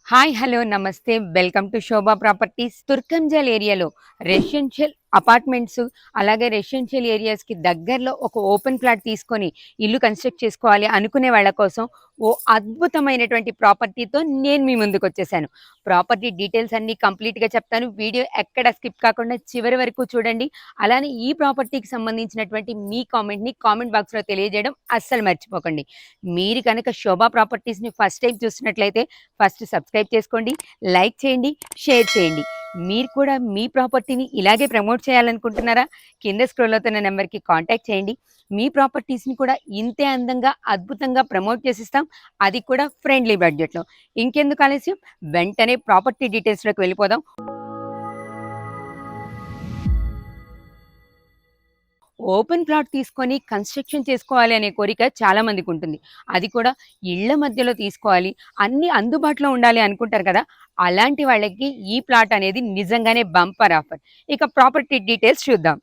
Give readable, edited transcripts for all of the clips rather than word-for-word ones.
Hi hello నమస్తే welcome to Shobha properties. తుర్కంజల్ ఏరియాలో residential apartments అలాగే రెసిడెన్షియల్ ఏరియాస్కి దగ్గరలో ఒక ఓపెన్ ప్లాట్ తీసుకొని ఇల్లు కన్స్ట్రక్ట్ చేసుకోవాలి అనుకునే వాళ్ళ కోసం ఓ అద్భుతమైనటువంటి ప్రాపర్టీతో నేను మీ ముందుకు వచ్చేసాను. ప్రాపర్టీ డీటెయిల్స్ అన్నీ కంప్లీట్గా చెప్తాను. వీడియో ఎక్కడ స్కిప్ కాకుండా చివరి వరకు చూడండి. అలానే ఈ ప్రాపర్టీకి సంబంధించినటువంటి మీ కామెంట్ని కామెంట్ బాక్స్లో తెలియజేయడం అస్సలు మర్చిపోకండి. మీరు కనుక శోభా ప్రాపర్టీస్ని ఫస్ట్ టైం చూస్తున్నట్లయితే ఫస్ట్ సబ్స్క్రైబ్ చేసుకోండి, లైక్ చేయండి, షేర్ చేయండి. మీరు కూడా మీ ప్రాపర్టీని ఇలాగే ప్రమోట్ చేయాలనుకుంటున్నారా? కింద స్క్రోల్ అవుతున్న నెంబర్కి కాంటాక్ట్ చేయండి. మీ ప్రాపర్టీస్ని కూడా ఇంతే అందంగా అద్భుతంగా ప్రమోట్ చేసిస్తాం, అది కూడా ఫ్రెండ్లీ బడ్జెట్లో. ఇంకెందుకు ఆలస్యం, వెంటనే ప్రాపర్టీ డీటెయిల్స్లోకి వెళ్ళిపోదాం. ఓపెన్ ప్లాట్ తీసుకొని కన్స్ట్రక్షన్ చేసుకోవాలి అనే కోరిక చాలా మందికి ఉంటుంది. అది కూడా ఇళ్ల మధ్యలో తీసుకోవాలి, అన్నీ అందుబాటులో ఉండాలి అనుకుంటారు కదా! అలాంటి వాళ్ళకి ఈ ప్లాట్ అనేది నిజంగానే బంపర్ ఆఫర్. ఇక ప్రాపర్టీ డీటెయిల్స్ చూద్దాం.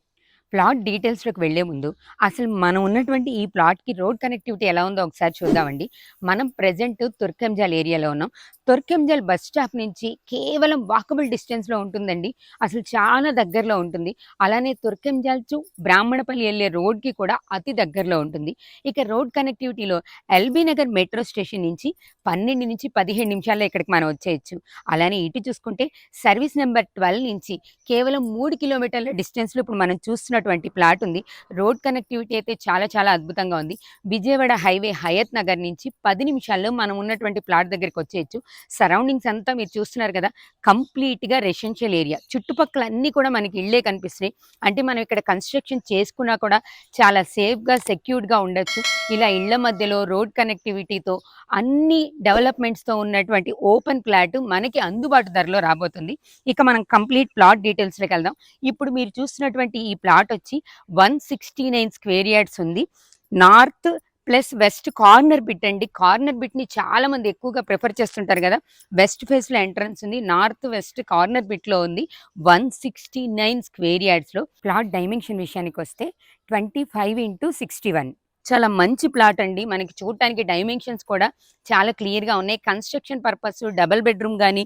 ప్లాట్ డీటెయిల్స్‌లోకి వెళ్ళే ముందు అసలు మనం ఉన్నటువంటి ఈ ప్లాట్‌కి రోడ్ కనెక్టివిటీ ఎలా ఉందో ఒకసారి చూద్దామండి. మనం ప్రెజెంట్ తుర్కంజల్ ఏరియాలో ఉన్నాం. తుర్కంజల్ బస్ స్టాప్ నుంచి కేవలం వాకబుల్ డిస్టెన్స్‌లో ఉంటుందండి. అసలు చాలా దగ్గరలో ఉంటుంది. అలానే తుర్కంజల్ టు బ్రాహ్మణపల్లి ఎళ్ళే రోడ్‌కి కూడా అతి దగ్గరలో ఉంటుంది. ఇక రోడ్ కనెక్టివిటీలో ఎల్బీ నగర్ మెట్రో స్టేషన్ నుంచి 12-15 నిమిషాల్లో ఇక్కడికి మనం వచ్చేయొచ్చు. అలానే ఇటు చూసుకుంటే సర్వీస్ నెంబర్ 12 నుంచి కేవలం 3 కిలోమీటర్ల డిస్టెన్స్‌లో ఇప్పుడు మనం చూస్తున్నటువంటి ప్లాట్ ఉంది. రోడ్ కనెక్టివిటీ అయితే చాలా చాలా అద్భుతంగా ఉంది. విజయవాడ హైవే హయత్ నగర్ నుంచి 10 నిమిషాల్లో మనం ఉన్నటువంటి ప్లాట్ దగ్గరికి వచ్చేయొచ్చు. సరౌండింగ్స్ అంతా మీరు చూస్తున్నారు కదా! కంప్లీట్‌గా రెసిడెన్షియల్ ఏరియా. చుట్టుపక్కల అన్నీ కూడా మనకి ఇళ్ళే కనిపిస్తున్నాయి. అంటే మనం ఇక్కడ కన్స్ట్రక్షన్ చేసుకున్నా కూడా చాలా సేఫ్‌గా, సెక్యూర్డ్‌గా ఉండొచ్చు. ఇలా ఇళ్ళ మధ్యలో రోడ్ కనెక్టివిటీతో అన్ని డెవలప్‌మెంట్స్‌తో ఉన్నటువంటి ఓపెన్ ప్లాట్ మనకి అందుబాటు ధరలో రాబోతుంది. ఇక మనం కంప్లీట్ ప్లాట్ డీటెయిల్స్‌లోకి వెళ్దాం. ఇప్పుడు మీరు చూస్తున్నటువంటి ఈ ప్లాట్ వచ్చి 169 స్క్వేర్ యార్డ్స్ ఉంది. North plus west corner bit అండి. కార్నర్ బిట్‌ని చాలా మంది ఎక్కువగా ప్రిఫర్ చేస్తుంటారు కదా! వెస్ట్ ఫేస్‌లో ఎంట్రన్స్ ఉంది. నార్త్ వెస్ట్ కార్నర్ బిట్‌లో ఉంది. 169 స్క్వేర్ యార్డ్స్‌లో ప్లాట్ డైమెన్షన్ విషయానికొస్తే 25x61. చాలా మంచి ప్లాట్ అండి. మనకి చూడటానికి డైమెన్షన్స్ కూడా చాలా క్లియర్‌గా ఉన్నాయి. కన్‌స్ట్రక్షన్ పర్పస్ డబుల్ బెడ్‌రూమ్ గాని,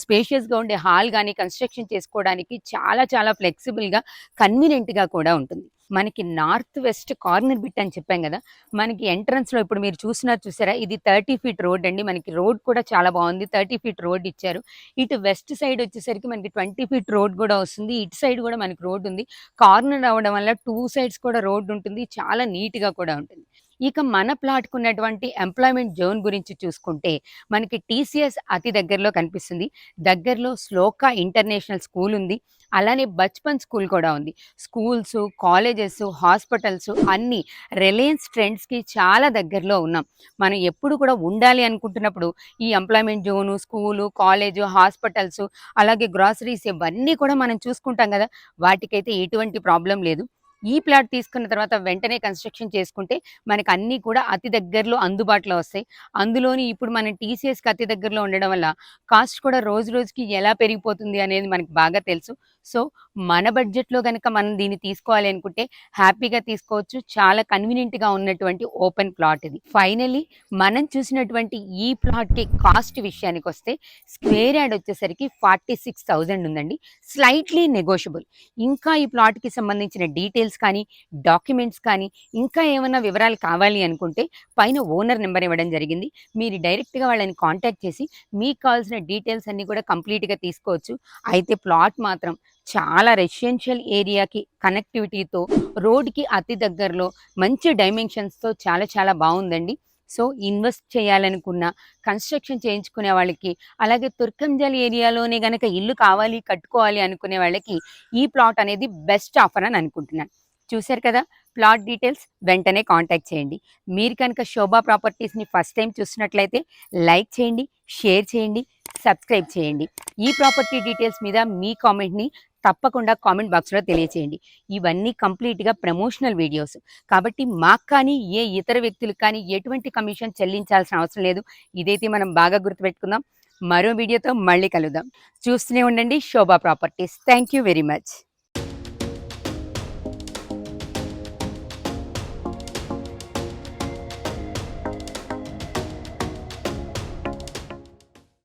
స్పేషియస్‌గా ఉండే హాల్ గాని కన్‌స్ట్రక్షన్ చేసుకోవడానికి చాలా చాలా ఫ్లెక్సిబుల్‌గా, కన్వీనియంట్‌గా కూడా ఉంటుంది. మనకి నార్త్ వెస్ట్ కార్నర్ బిట్ అని చెప్పాం గదా! మనకి ఎంట్రన్స్‌లో ఇప్పుడు మీరు చూస్తున్నారు చూసారా? ఇది 30 ఫీట్ రోడ్ అండి. మనకి రోడ్ కూడా చాలా బావుంది. 30 ఫీట్ రోడ్ ఇచ్చారు. ఇటు వెస్ట్ సైడ్ వచ్చేసరికి మనకి 20 ఫీట్ రోడ్ గూడా వస్తుంది. ఇటు సైడ్ గూడా మనకి రోడ్ ఉంది. కార్నర్ అవ్వడం వల్ల 2 సైడ్స్ కూడా రోడ్ ఉంటుంది. చాలా నీట్‌గా కూడా ఉంటుంది. ఇక మన ప్లాట్‌కున్నటువంటి ఎంప్లాయ్‌మెంట్ జోన్ గురించి చూసుకుంటే, మనకి టీసీఎస్ అతి దగ్గరలో కనిపిస్తుంది. దగ్గరలో శ్లోక ఇంటర్నేషనల్ స్కూల్ ఉంది. అలానే బచ్‌పన్ స్కూల్ కూడా ఉంది. స్కూల్సు, కాలేజెసు, హాస్పిటల్సు అన్నీ రిలయన్స్ ట్రెండ్స్‌కి చాలా దగ్గరలో ఉన్నాం. మనం ఎప్పుడు కూడా ఉండాలి అనుకుంటున్నప్పుడు ఈ employment zone, school, college, hospitals అలాగే గ్రోసరీస్ ఇవన్నీ కూడా మనం చూసుకుంటాం గదా! వాటికైతే ఎటువంటి ప్రాబ్లమ్ లేదు. ఈ ప్లాట్ తీసుకున్న తర్వాత వెంటనే కన్‌స్ట్రక్షన్ చేసుకుంటే మనకన్నీ కూడా అతి దగ్గరలో అందుబాటులో వస్తాయి. అందులోని ఇప్పుడు మనం టీసీఎస్‌కి అతి దగ్గరలో ఉండడం వల్ల కాస్ట్ కూడా రోజు రోజుకి ఎలా పెరిగిపోతుంది అనేది మనకు బాగా తెలుసు. సో, మన బడ్జెట్‌లో గనక మనం దీన్ని తీసుకోవాలి అనుకుంటే హ్యాపీగా తీసుకోవచ్చు. చాలా కన్వీనియంట్‌గా ఉన్నటువంటి ఓపెన్ ప్లాట్ ఇది. ఫైనల్లీ మనం చూసినటువంటి ఈ ప్లాట్‌కి కాస్ట్ విషయానికొస్తే స్క్వేర్ యార్డ్ వచ్చేసరికి 46,000 ఉందండి. Slightly negotiable. ఇంకా ఈ ప్లాట్‌కి సంబంధించిన డీటెయిల్స్ కానీ, డాక్యుమెంట్స్ కానీ, ఇంకా ఏమన్నా వివరాలు కావాలి అనుకుంటే పైన ఓనర్ నెంబర్ ఇవ్వడం జరిగింది. మీరు డైరెక్ట్‌గా వాళ్ళని కాంటాక్ట్ చేసి మీకు కావాల్సిన డీటెయిల్స్ అన్నీ కూడా కంప్లీట్‌గా తీసుకోవచ్చు. అయితే ప్లాట్ మాత్రం చాలా రెసిడెన్షియల్ ఏరియాకి కనెక్టివిటీతో, రోడ్‌కి అతి దగ్గరలో, మంచి డైమెన్షన్స్‌తో చాలా చాలా బావుందండి. సో, ఇన్వెస్ట్ చేయాలనుకున్న, కన్‌స్ట్రక్షన్ చేయించుకునే వాళ్ళకి, అలాగే తుర్కంజల్ ఏరియాలోనే గనక ఇల్లు కావాలి, కట్టుకోవాలి అనుకునే వాళ్ళకి ఈ ప్లాట్ అనేది బెస్ట్ ఆఫర్ అని అనుకుంటున్నాను. చూసారు కదా! ప్లాట్ డీటెయిల్స్ వెంటనే కాంటాక్ట్ చేయండి. మీరు కనుక శోభా ప్రాపర్టీస్‌ని ఫస్ట్ టైమ్ చూస్తున్నట్లయితే లైక్ చేయండి, షేర్ చేయండి, సబ్స్క్రైబ్ చేయండి. ఈ ప్రాపర్టీ డీటెయిల్స్ మీద మీ కామెంట్‌ని తప్పకుండా కామెంట్ బాక్స్‌లో తెలియచేయండి. ఇవన్నీ కంప్లీట్‌గా ప్రమోషనల్ వీడియోస్. కాబట్టి మాకు కానీ, ఏ ఇతర వ్యక్తులకు కానీ ఎటువంటి కమిషన్ చెల్లించాల్సిన అవసరం లేదు. ఇదైతే మనం బాగా గుర్తుపెట్టుకుందాం. మరో వీడియోతో మళ్ళీ కలుద్దాం. చూస్తూనే ఉండండి Sobha Properties. Thank you very much.